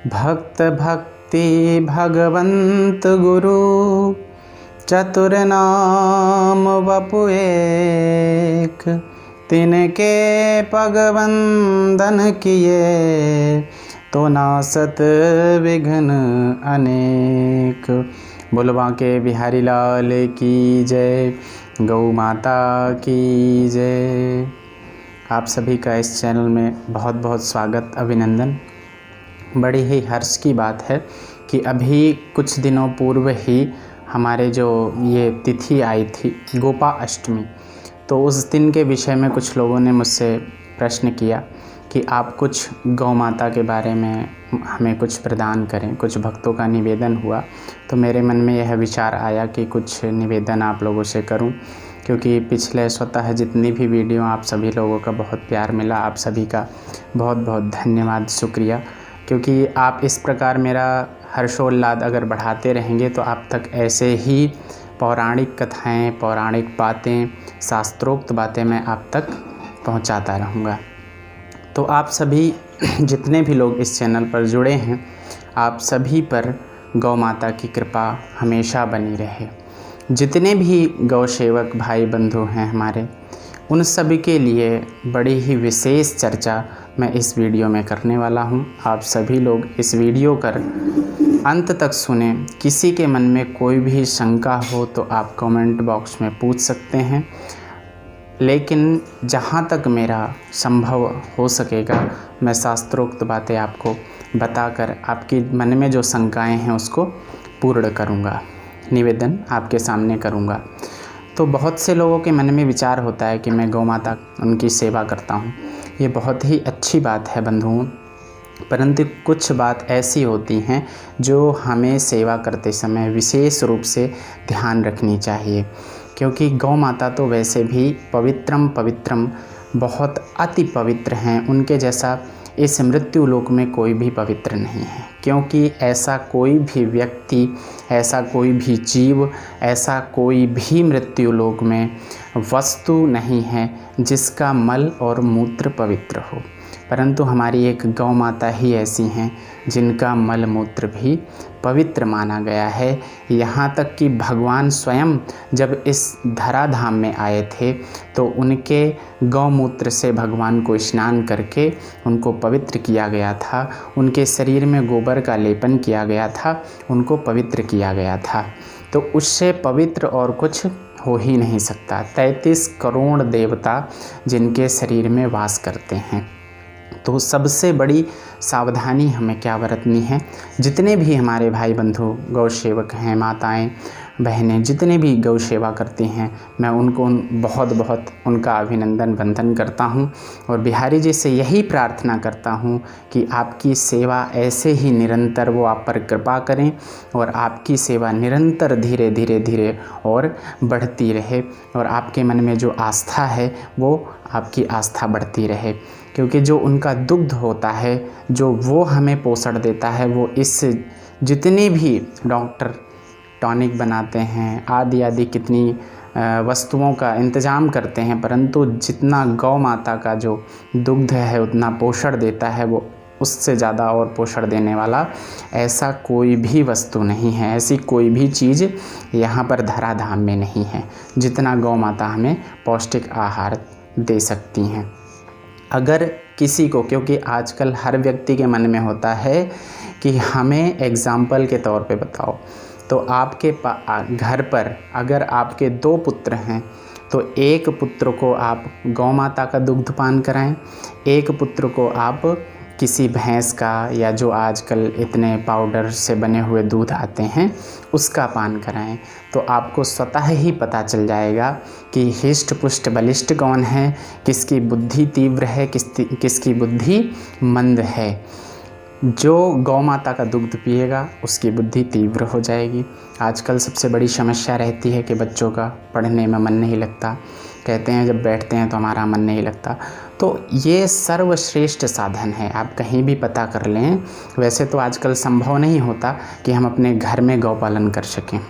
भक्त भक्ति भगवंत गुरु चतुर नाम वपु एक, तिनके पग वंदन किए तो नासत विघ्न अनेक। बोलो बांके बिहारी लाल की जय, गौ माता की जय। आप सभी का इस चैनल में बहुत बहुत स्वागत, अभिनंदन। बड़ी ही हर्ष की बात है कि अभी कुछ दिनों पूर्व ही हमारे जो ये तिथि आई थी गोपा अष्टमी, तो उस दिन के विषय में कुछ लोगों ने मुझसे प्रश्न किया कि आप कुछ गौ माता के बारे में हमें कुछ प्रदान करें। कुछ भक्तों का निवेदन हुआ, तो मेरे मन में यह विचार आया कि कुछ निवेदन आप लोगों से करूं, क्योंकि पिछले स्वतः जितनी भी वीडियो आप सभी लोगों का बहुत प्यार मिला। आप सभी का बहुत बहुत धन्यवाद, शुक्रिया। क्योंकि आप इस प्रकार मेरा हर्षोल्लाद अगर बढ़ाते रहेंगे तो आप तक ऐसे ही पौराणिक कथाएं, पौराणिक बातें, शास्त्रोक्त बातें मैं आप तक पहुंचाता रहूँगा। तो आप सभी जितने भी लोग इस चैनल पर जुड़े हैं, आप सभी पर गौ माता की कृपा हमेशा बनी रहे। जितने भी गौ सेवक भाई बंधु हैं हमारे, उन सभी के लिए बड़ी ही विशेष चर्चा मैं इस वीडियो में करने वाला हूं। आप सभी लोग इस वीडियो कर अंत तक सुने। किसी के मन में कोई भी शंका हो तो आप कमेंट बॉक्स में पूछ सकते हैं, लेकिन जहां तक मेरा संभव हो सकेगा मैं शास्त्रोक्त बातें आपको बताकर आपकी मन में जो शंकाएं हैं उसको पूर्ण करूंगा, निवेदन आपके सामने करूंगा। तो बहुत से लोगों के मन में विचार होता है कि मैं गौ माता उनकी सेवा करता हूँ। ये बहुत ही अच्छी बात है बंधुओं, परंतु कुछ बात ऐसी होती हैं जो हमें सेवा करते समय विशेष रूप से ध्यान रखनी चाहिए। क्योंकि गौ माता तो वैसे भी पवित्रम पवित्रम, बहुत अति पवित्र हैं। उनके जैसा इस मृत्यु लोक में कोई भी पवित्र नहीं है। क्योंकि ऐसा कोई भी व्यक्ति, ऐसा कोई भी जीव, ऐसा कोई भी मृत्यु लोक में वस्तु नहीं है जिसका मल और मूत्र पवित्र हो। परंतु हमारी एक गौ माता ही ऐसी हैं जिनका मल मूत्र भी पवित्र माना गया है। यहाँ तक कि भगवान स्वयं जब इस धराधाम में आए थे तो उनके गौमूत्र से भगवान को स्नान करके उनको पवित्र किया गया था। उनके शरीर में गोबर का लेपन किया गया था, उनको पवित्र किया गया था। तो उससे पवित्र और कुछ हो ही नहीं सकता। 33 करोड़ देवता जिनके शरीर में वास करते हैं। तो सबसे बड़ी सावधानी हमें क्या बरतनी है, जितने भी हमारे भाई बंधु गौ सेवक हैं, माताएं बहनें जितने भी गौ सेवा करती हैं, मैं उनको बहुत बहुत उनका अभिनंदन वंदन करता हूं। और बिहारी जी से यही प्रार्थना करता हूं कि आपकी सेवा ऐसे ही निरंतर वो आप पर कृपा करें और आपकी सेवा निरंतर धीरे धीरे धीरे और बढ़ती रहे, और आपके मन में जो आस्था है वो आपकी आस्था बढ़ती रहे। क्योंकि जो उनका दुग्ध होता है, जो वो हमें पोषण देता है, वो इस जितने भी डॉक्टर टॉनिक बनाते हैं आदि आदि कितनी वस्तुओं का इंतज़ाम करते हैं, परंतु जितना गौ माता का जो दुग्ध है उतना पोषण देता है, वो उससे ज़्यादा और पोषण देने वाला ऐसा कोई भी वस्तु नहीं है, ऐसी कोई भी चीज़ यहाँ पर धराधाम में नहीं है जितना गौ माता हमें पौष्टिक आहार दे सकती हैं। अगर किसी को, क्योंकि आजकल हर व्यक्ति के मन में होता है कि हमें एग्ज़ाम्पल के तौर पे बताओ, तो आपके घर पर अगर आपके 2 पुत्र हैं तो एक पुत्र को आप गौ माता का दुग्ध पान कराएं, एक पुत्र को आप किसी भैंस का, या जो आजकल इतने पाउडर से बने हुए दूध आते हैं उसका पान कराएं। तो आपको स्वतः ही पता चल जाएगा कि हिष्ट पुष्ट बलिष्ठ कौन है, किसकी बुद्धि तीव्र है, किसकी बुद्धि मंद है। जो गौ माता का दुग्ध पिएगा उसकी बुद्धि तीव्र हो जाएगी। आजकल सबसे बड़ी समस्या रहती है कि बच्चों का पढ़ने में मन नहीं लगता, कहते हैं जब बैठते हैं तो हमारा मन नहीं लगता। तो ये सर्वश्रेष्ठ साधन है, आप कहीं भी पता कर लें। वैसे तो आजकल संभव नहीं होता कि हम अपने घर में गौ पालन कर सकें,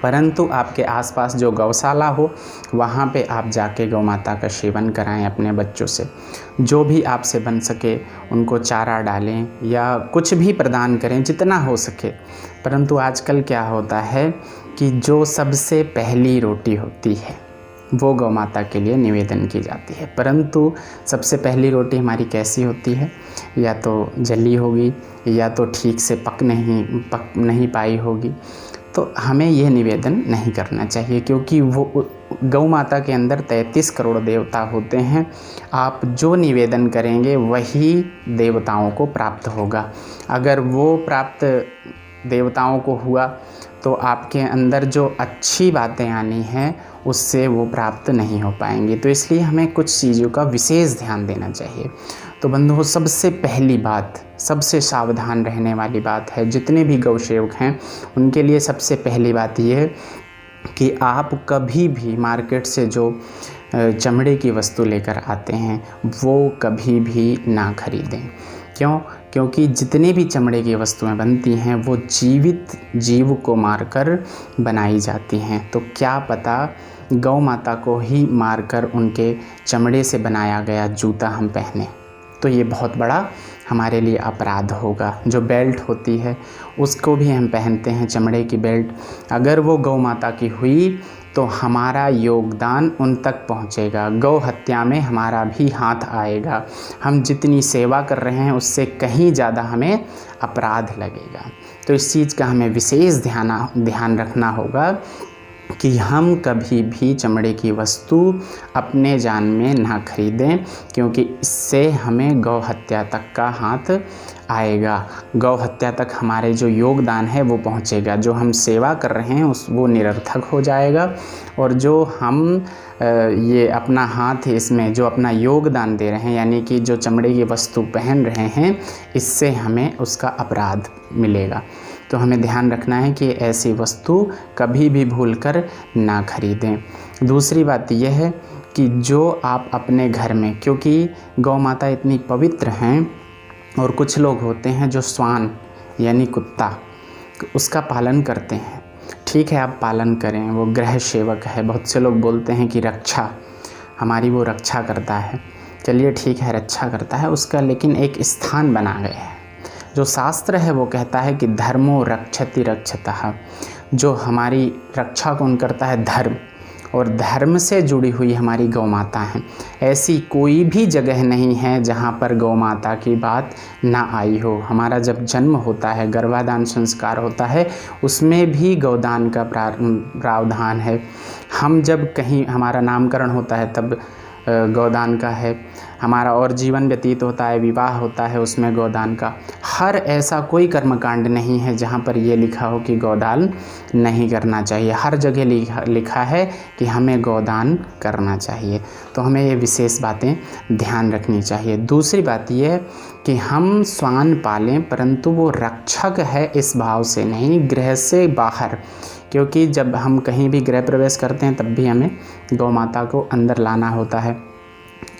परंतु आपके आसपास जो गौशाला हो वहाँ पे आप जाके गौ माता का सेवन कराएं अपने बच्चों से। जो भी आपसे बन सके उनको चारा डालें या कुछ भी प्रदान करें जितना हो सके। परंतु आजकल क्या होता है कि जो सबसे पहली रोटी होती है वो गौ माता के लिए निवेदन की जाती है, परंतु सबसे पहली रोटी हमारी कैसी होती है, या तो जली होगी या तो ठीक से पक नहीं पाई होगी। तो हमें यह निवेदन नहीं करना चाहिए, क्योंकि वो गौ माता के अंदर 33 करोड़ देवता होते हैं। आप जो निवेदन करेंगे वही देवताओं को प्राप्त होगा। अगर वो प्राप्त देवताओं को हुआ तो आपके अंदर जो अच्छी बातें आनी हैं उससे वो प्राप्त नहीं हो पाएंगी। तो इसलिए हमें कुछ चीज़ों का विशेष ध्यान देना चाहिए। तो बंधुओं, सबसे पहली बात, सबसे सावधान रहने वाली बात है, जितने भी गौ सेवक हैं उनके लिए सबसे पहली बात ये है कि आप कभी भी मार्केट से जो चमड़े की वस्तु लेकर आते हैं वो कभी भी ना खरीदें। क्यों? क्योंकि जितनी भी चमड़े की वस्तुएं बनती हैं वो जीवित जीव को मारकर बनाई जाती हैं। तो क्या पता गौ माता को ही मारकर उनके चमड़े से बनाया गया जूता हम पहने, तो ये बहुत बड़ा हमारे लिए अपराध होगा। जो बेल्ट होती है उसको भी हम पहनते हैं, चमड़े की बेल्ट, अगर वो गौ माता की हुई तो हमारा योगदान उन तक पहुंचेगा। गौ हत्या में हमारा भी हाथ आएगा। हम जितनी सेवा कर रहे हैं उससे कहीं ज़्यादा हमें अपराध लगेगा। तो इस चीज़ का हमें विशेष ध्यान रखना होगा कि हम कभी भी चमड़े की वस्तु अपने जान में ना खरीदें, क्योंकि इससे हमें गौ हत्या तक का हाथ आएगा। गौ हत्या तक हमारे जो योगदान है वो पहुंचेगा। जो हम सेवा कर रहे हैं वो निरर्थक हो जाएगा, और जो हम ये अपना हाथ इसमें जो अपना योगदान दे रहे हैं, यानी कि जो चमड़े की वस्तु पहन रहे हैं, इससे हमें उसका अपराध मिलेगा। तो हमें ध्यान रखना है कि ऐसी वस्तु कभी भी भूलकर ना खरीदें। दूसरी बात यह है कि जो आप अपने घर में, क्योंकि गौ माता इतनी पवित्र हैं, और कुछ लोग होते हैं जो श्वान यानी कुत्ता उसका पालन करते हैं। ठीक है, आप पालन करें, वो गृह सेवक है। बहुत से लोग बोलते हैं कि रक्षा हमारी वो रक्षा करता है। चलिए ठीक है, रक्षा करता है उसका, लेकिन एक स्थान बना गया है। जो शास्त्र है वो कहता है कि धर्मो रक्षति रक्षतः, जो हमारी रक्षा कौन करता है? धर्म। और धर्म से जुड़ी हुई हमारी गौ माता हैं। ऐसी कोई भी जगह नहीं है जहाँ पर गौ माता की बात ना आई हो। हमारा जब जन्म होता है, गर्भाधान संस्कार होता है, उसमें भी गौदान का प्रावधान है। हम जब कहीं हमारा नामकरण होता है तब गौदान का है। हमारा और जीवन व्यतीत होता है, विवाह होता है, उसमें गौदान का। हर ऐसा कोई कर्मकांड नहीं है जहाँ पर ये लिखा हो कि गौदान नहीं करना चाहिए। हर जगह लिखा है कि हमें गौदान करना चाहिए। तो हमें ये विशेष बातें ध्यान रखनी चाहिए। दूसरी बात ये है कि हम श्वान पालें, परंतु वो रक्षक है इस भाव से नहीं, गृह से बाहर। क्योंकि जब हम कहीं भी गृह प्रवेश करते हैं तब भी हमें गौ माता को अंदर लाना होता है,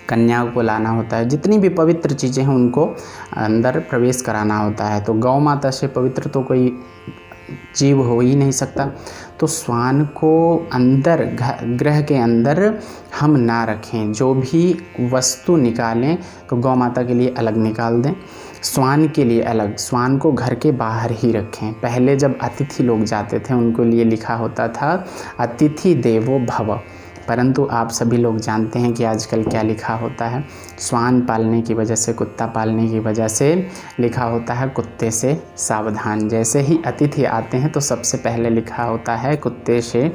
कन्या को लाना होता है, जितनी भी पवित्र चीज़ें हैं उनको अंदर प्रवेश कराना होता है। तो गौ माता से पवित्र तो कोई जीव हो ही नहीं सकता। तो श्वान को अंदर गृह के अंदर हम ना रखें। जो भी वस्तु निकालें तो गौ माता के लिए अलग निकाल दें, श्वान के लिए अलग। श्वान को घर के बाहर ही रखें। पहले जब अतिथि लोग जाते थे उनको लिए लिखा होता था अतिथि देवो भव, परंतु आप सभी लोग जानते हैं कि आजकल क्या लिखा होता है। श्वान पालने की वजह से, कुत्ता पालने की वजह से लिखा होता है कुत्ते से सावधान। जैसे ही अतिथि आते हैं तो सबसे पहले लिखा होता है कुत्ते से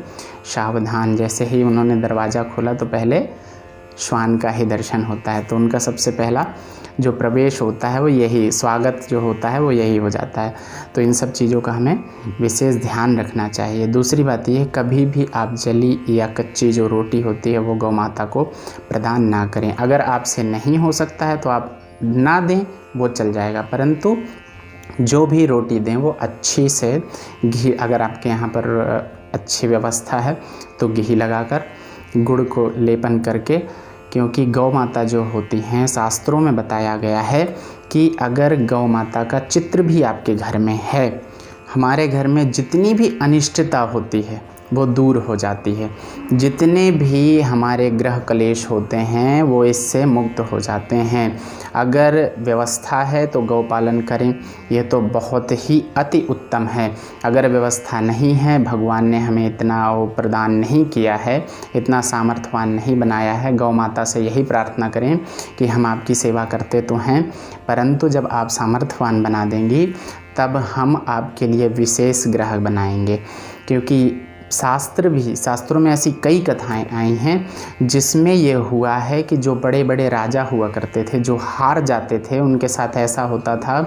सावधान। जैसे ही उन्होंने दरवाज़ा खोला तो पहले श्वान का ही दर्शन होता है। तो उनका सबसे पहला जो प्रवेश होता है वो यही, स्वागत जो होता है वो यही हो जाता है। तो इन सब चीज़ों का हमें विशेष ध्यान रखना चाहिए। दूसरी बात ये, कभी भी आप जली या कच्ची जो रोटी होती है वो गौ माता को प्रदान ना करें। अगर आपसे नहीं हो सकता है तो आप ना दें, वो चल जाएगा, परंतु जो भी रोटी दें वो अच्छी से घी, अगर आपके यहाँ पर अच्छी व्यवस्था है तो घी लगाकर, गुड़ को लेपन करके। क्योंकि गौ माता जो होती हैं, शास्त्रों में बताया गया है कि अगर गौ माता का चित्र भी आपके घर में है, हमारे घर में जितनी भी अनिष्टता होती है वो दूर हो जाती है। जितने भी हमारे ग्रह क्लेश होते हैं वो इससे मुक्त हो जाते हैं। अगर व्यवस्था है तो गौपालन करें, ये तो बहुत ही अति उत्तम है। अगर व्यवस्था नहीं है, भगवान ने हमें इतना वो प्रदान नहीं किया है, इतना सामर्थ्यवान नहीं बनाया है, गौ माता से यही प्रार्थना करें कि हम आपकी सेवा करते तो हैं, परंतु जब आप सामर्थ्यवान बना देंगी तब हम आपके लिए विशेष ग्रह बनाएंगे। क्योंकि शास्त्रों में ऐसी कई कथाएं आई हैं जिसमें ये हुआ है कि जो बड़े बड़े राजा हुआ करते थे, जो हार जाते थे, उनके साथ ऐसा होता था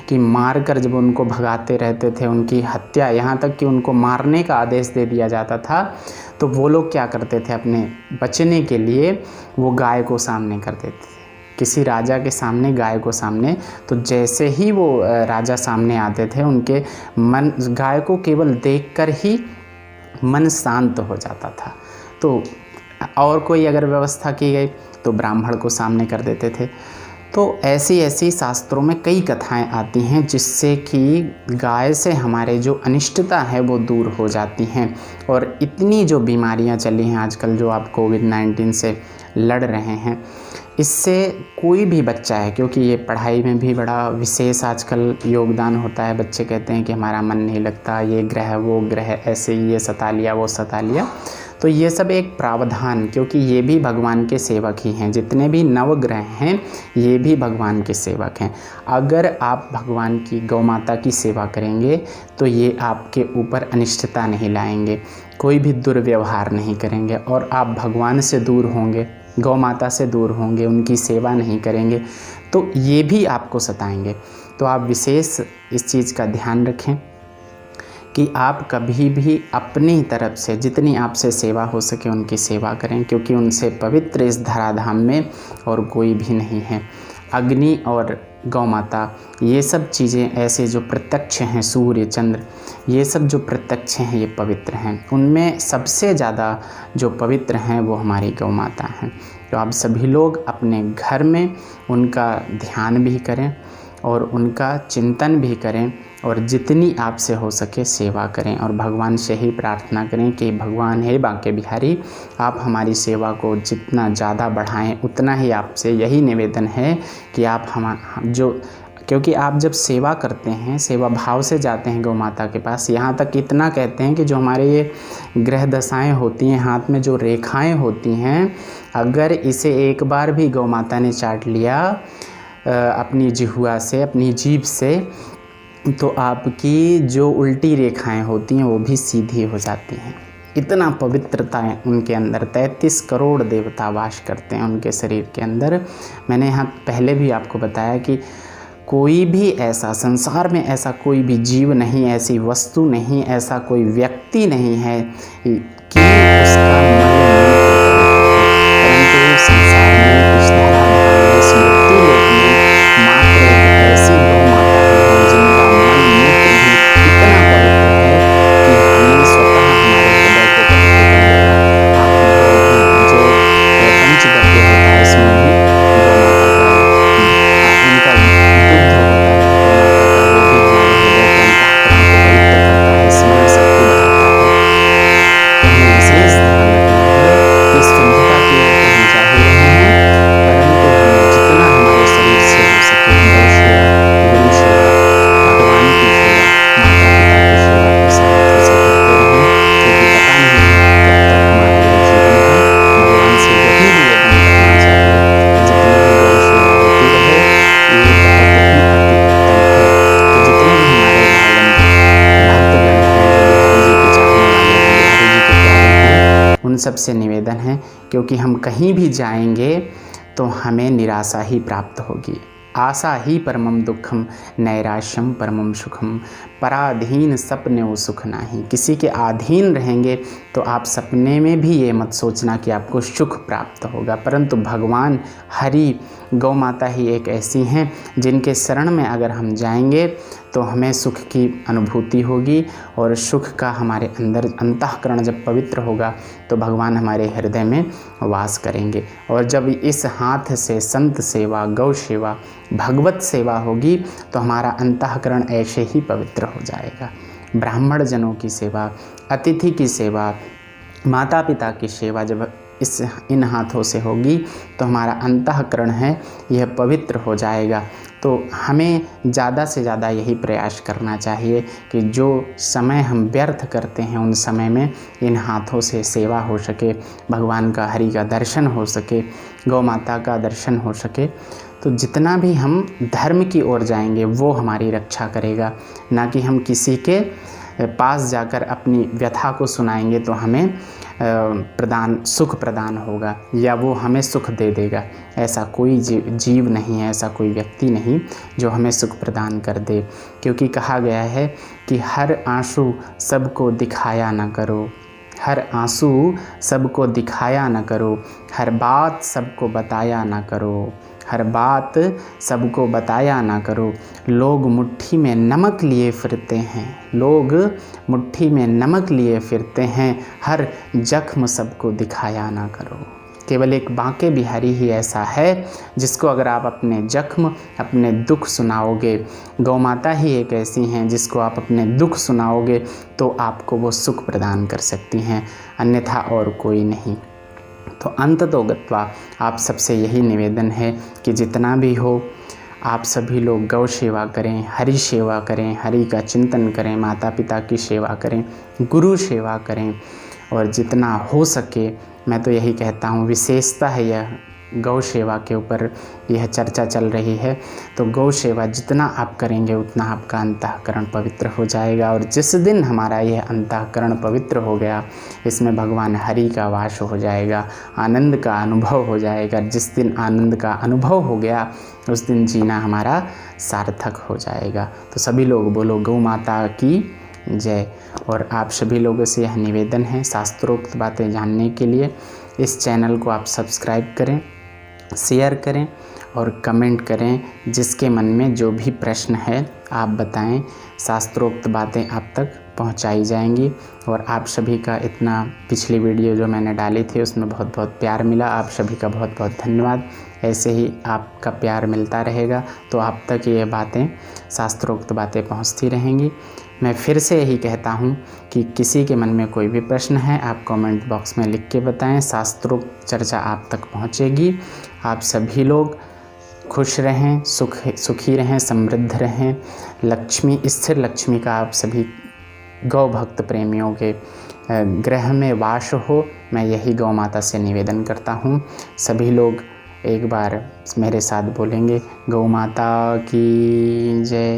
कि मारकर जब उनको भगाते रहते थे, उनकी हत्या, यहाँ तक कि उनको मारने का आदेश दे दिया जाता था, तो वो लोग क्या करते थे, अपने बचने के लिए वो गाय को सामने कर देते थे, किसी राजा के सामने गाय को सामने। तो जैसे ही वो राजा सामने आते थे, उनके मन, गाय को केवल देखकर ही मन शांत हो जाता था। तो और कोई अगर व्यवस्था की गई तो ब्राह्मण को सामने कर देते थे। तो ऐसी ऐसी शास्त्रों में कई कथाएं आती हैं जिससे कि गाय से हमारे जो अनिष्टता है वो दूर हो जाती हैं। और इतनी जो बीमारियां चली हैं आजकल, जो आप कोविड-19 से लड़ रहे हैं, इससे कोई भी बच्चा है, क्योंकि ये पढ़ाई में भी बड़ा विशेष आजकल योगदान होता है। बच्चे कहते हैं कि हमारा मन नहीं लगता, ये ग्रह वो ग्रह ऐसे, ये सता लिया वो सता लिया। तो ये सब एक प्रावधान, क्योंकि ये भी भगवान के सेवक ही हैं। जितने भी नवग्रह हैं ये भी भगवान के सेवक हैं। अगर आप भगवान की गौ माता की सेवा करेंगे तो ये आपके ऊपर अनिष्टता नहीं लाएंगे, कोई भी दुर्व्यवहार नहीं करेंगे, और आप भगवान से दूर होंगे, गौ माता से दूर होंगे, उनकी सेवा नहीं करेंगे तो ये भी आपको सताएंगे। तो आप विशेष इस चीज़ का ध्यान रखें कि आप कभी भी अपनी तरफ से जितनी आपसे सेवा हो सके उनकी सेवा करें, क्योंकि उनसे पवित्र इस धराधाम में और कोई भी नहीं है। अग्नि और गौ माता, ये सब चीज़ें ऐसे जो प्रत्यक्ष हैं, सूर्य चंद्र, ये सब जो प्रत्यक्ष हैं ये पवित्र हैं। उनमें सबसे ज़्यादा जो पवित्र हैं वो हमारी गौ माता हैं। तो आप सभी लोग अपने घर में उनका ध्यान भी करें और उनका चिंतन भी करें, और जितनी आपसे हो सके सेवा करें, और भगवान से ही प्रार्थना करें कि भगवान हे बांके बिहारी, आप हमारी सेवा को जितना ज़्यादा बढ़ाएं, उतना ही आपसे यही निवेदन है कि आप क्योंकि आप जब सेवा करते हैं, सेवा भाव से जाते हैं गौ माता के पास, यहाँ तक इतना कहते हैं कि जो हमारे ये ग्रह दशाएँ होती हैं, हाथ में जो रेखाएँ होती हैं, अगर इसे एक बार भी गौ माता ने चाट लिया अपनी जिह्वा से, अपनी जीभ से, तो आपकी जो उल्टी रेखाएं होती हैं वो भी सीधी हो जाती हैं। इतना पवित्रता है उनके अंदर। 33 करोड़ देवता वास करते हैं उनके शरीर के अंदर। मैंने यहाँ पहले भी आपको बताया कि कोई भी ऐसा संसार में ऐसा कोई भी जीव नहीं, ऐसी वस्तु नहीं, ऐसा कोई व्यक्ति नहीं है कि उसका परंतु संसार में इस धराधाम में, इस मृत्यु लोक में मात्र एक ऐसी गौ माता है जिनका मन मूत्र भी इतना पवित्र है कि हमें स्वतः हमारे हृदय को पवित्र कर देगा। आप जो पंचगव्य होता है इसमें भी गौ माता का उनका दुग्ध होता है, गौ माता का, वो भी हमारे हृदय को, अंतःकरण को पवित्र करता है, स्मरण शक्ति बढ़ाता है। तो हमें विशेष ध्यान रखना है कि शुद्धता की ओर तो हम जा ही रहे हैं, परंतु हमें जितना हमारे शरीर से हो सके गौ सेवा, गुरु सेवा, भगवान की सेवा, माता पिता की सेवा को सामर्थ्य से करते रहें, क्योंकि पता नहीं है कब तक हमारा ये जीवन है। भगवान से यही निवेदन करना चाहिए कि जितनी भी गौ सेवा होती रहे, ये बहुत ही अति उत्तम है। तो जितने भी हमारे भाई बंधु भक्तगण हैं जो बिहारी जी के चाहने वाले हैं, बिहारी जी के प्यारे हैं, उन सब से निवेदन है, क्योंकि हम कहीं भी जाएंगे तो हमें निराशा ही प्राप्त होगी। आशा ही परमम दुखम, नैराश्यम परमम सुखम, पराधीन सपने वो सुख नाही। किसी के अधीन रहेंगे तो आप सपने में भी ये मत सोचना कि आपको सुख प्राप्त होगा, परंतु भगवान हरि गौ माता ही एक ऐसी हैं जिनके शरण में अगर हम जाएंगे तो हमें सुख की अनुभूति होगी, और सुख का हमारे अंदर अंतःकरण जब पवित्र होगा तो भगवान हमारे हृदय में वास करेंगे। और जब इस हाथ से संत सेवा, गौ सेवा, भगवत सेवा होगी तो हमारा अंतःकरण ऐसे ही पवित्र हो जाएगा। ब्राह्मण जनों की सेवा, अतिथि की सेवा, माता पिता की सेवा जब इन हाथों से होगी तो हमारा अंतःकरण है यह पवित्र हो जाएगा। तो हमें ज़्यादा से ज़्यादा यही प्रयास करना चाहिए कि जो समय हम व्यर्थ करते हैं उन समय में इन हाथों से सेवा हो सके, भगवान का, हरि का दर्शन हो सके, गौ माता का दर्शन हो सके। तो जितना भी हम धर्म की ओर जाएंगे वो हमारी रक्षा करेगा, ना कि हम किसी के पास जाकर अपनी व्यथा को सुनाएंगे तो हमें सुख प्रदान होगा या वो हमें सुख दे देगा। ऐसा कोई जीव नहीं है, ऐसा कोई व्यक्ति नहीं जो हमें सुख प्रदान कर दे, क्योंकि कहा गया है कि हर आंसू सबको दिखाया न करो, हर आंसू सबको दिखाया न करो, हर बात सबको बताया न करो, हर बात सबको बताया ना करो। लोग मुट्ठी में नमक लिए फिरते हैं, लोग मुट्ठी में नमक लिए फिरते हैं, हर जख्म सबको दिखाया ना करो। केवल एक बांके बिहारी ही ऐसा है जिसको अगर आप अपने जख्म, अपने दुख सुनाओगे, गौ माता ही एक ऐसी हैं जिसको आप अपने दुख सुनाओगे तो आपको वो सुख प्रदान कर सकती हैं, अन्यथा और कोई नहीं। तो अंततोगत्वा आप सबसे यही निवेदन है कि जितना भी हो आप सभी लोग गौ सेवा करें, हरि सेवा करें, हरि का चिंतन करें, माता पिता की सेवा करें, गुरु सेवा करें, और जितना हो सके, मैं तो यही कहता हूँ, विशेषता है यह गौ सेवा के ऊपर यह चर्चा चल रही है। तो गौ सेवा जितना आप करेंगे उतना आपका अंतःकरण पवित्र हो जाएगा, और जिस दिन हमारा यह अंतःकरण पवित्र हो गया, इसमें भगवान हरि का वास हो जाएगा, आनंद का अनुभव हो जाएगा। जिस दिन आनंद का अनुभव हो गया उस दिन जीना हमारा सार्थक हो जाएगा। तो सभी लोग बोलो गौ माता की जय। और आप सभी लोगों से यह निवेदन है, शास्त्रोक्त बातें जानने के लिए इस चैनल को आप सब्सक्राइब करें, शेयर करें और कमेंट करें। जिसके मन में जो भी प्रश्न है आप बताएं, शास्त्रोक्त बातें आप तक पहुंचाई जाएंगी। और आप सभी का इतना पिछली वीडियो जो मैंने डाली थी उसमें बहुत बहुत प्यार मिला, आप सभी का बहुत बहुत धन्यवाद। ऐसे ही आपका प्यार मिलता रहेगा तो आप तक ये बातें, शास्त्रोक्त बातें पहुंचती रहेंगी। मैं फिर से यही कहता हूं कि किसी के मन में कोई भी प्रश्न है आप कमेंट बॉक्स में लिख के बताएं, शास्त्रोक्त चर्चा आप तक पहुंचेगी। आप सभी लोग खुश रहें, सुखी रहें, समृद्ध रहें, लक्ष्मी, स्थिर लक्ष्मी का आप सभी गौ भक्त प्रेमियों के ग्रह में वास हो, मैं यही गौ माता से निवेदन करता हूँ। सभी लोग एक बार मेरे साथ बोलेंगे, गौ माता की जय।